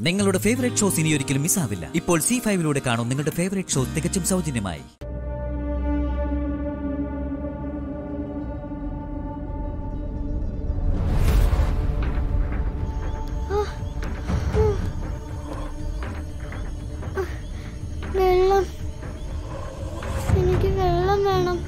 നിങ്ങളുടെ favourite shows ഇനി ഒരിക്കലും മിസ്സാവില്ല. ഇപ്പോൾ C5-ലൂടെ കാണും നിങ്ങളുടെ ഫേവറേറ്റ് ഷോ തികച്ചും സൗജന്യമായി. വെള്ളം, എനിക്ക് വെള്ളം വേണം.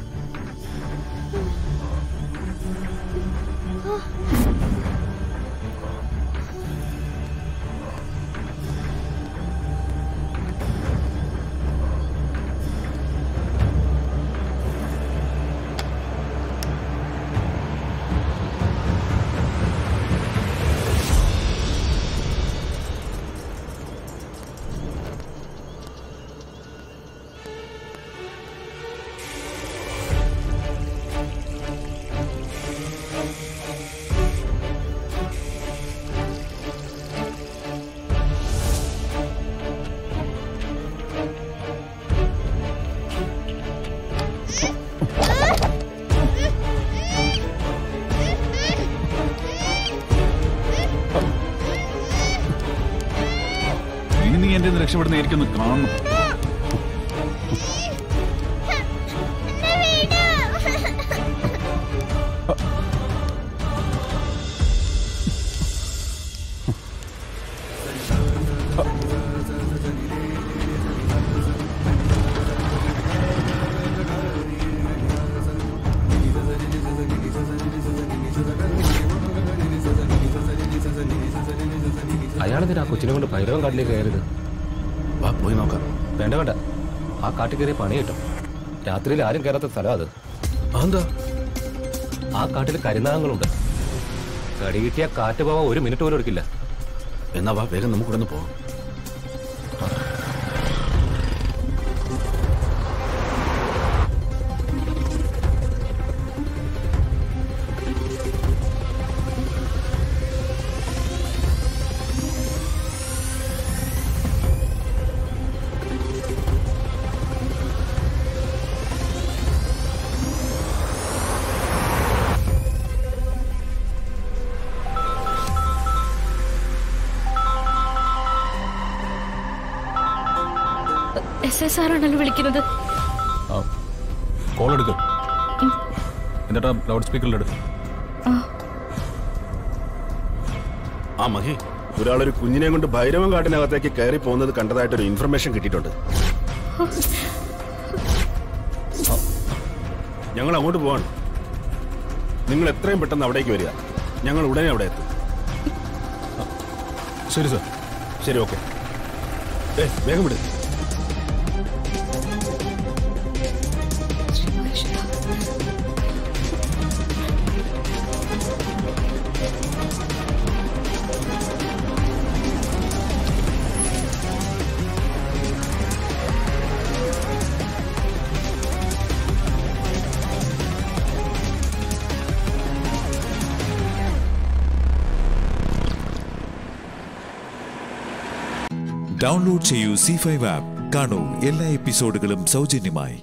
നീ എന്റെ രക്ഷപ്പെടുന്ന എനിക്കൊന്ന് കാണണം. അയാളെന്തിനാ കൊച്ചിനെ കൊണ്ട് ഭൈരവൻ കാട്ടിലേക്ക് കയറിയത്? വാ പോയി നോക്കാം. വേണ്ട വേണ്ട, ആ കാട്ടിൽ കയറിയ പണി കിട്ടും. രാത്രിയിൽ ആരും കയറാത്ത സ്ഥലം അത്. അതെന്താ? ആ കാട്ടിൽ കരിനാഗങ്ങളുണ്ട്. കടി കിട്ടിയ കാറ്റ് പോവാൻ 1 മിനിറ്റ് പോലും എടുക്കില്ല. എന്നാ വാ വേഗം നമുക്കിടന്ന് പോവാം. SSR ആണല്ലോ വിളിക്കുന്നത്. കോൾ എടുക്ക. എന്നിട്ട് ലൗഡ് സ്പീക്കറിലെടുക്ക. ആ മഹി, ഒരാളൊരു കുഞ്ഞിനെ കൊണ്ട് ഭൈരവൻ കാട്ടിനകത്തേക്ക് കയറി പോകുന്നത് കണ്ടതായിട്ടൊരു ഇൻഫർമേഷൻ കിട്ടിയിട്ടുണ്ട്. ഞങ്ങൾ അങ്ങോട്ട് പോവാണ്. നിങ്ങൾ എത്രയും പെട്ടെന്ന് അവിടേക്ക് വരിക. ഞങ്ങൾ ഉടനെ അവിടെ എത്തും. ശരി സർ. ശരി, ഓക്കെ. വേഗം വിട്. ഡൗൺലോഡ് ചെയ്യൂ C5 ആപ്പ്. കാണൂ എല്ലാ എപ്പിസോഡുകളും സൗജന്യമായി.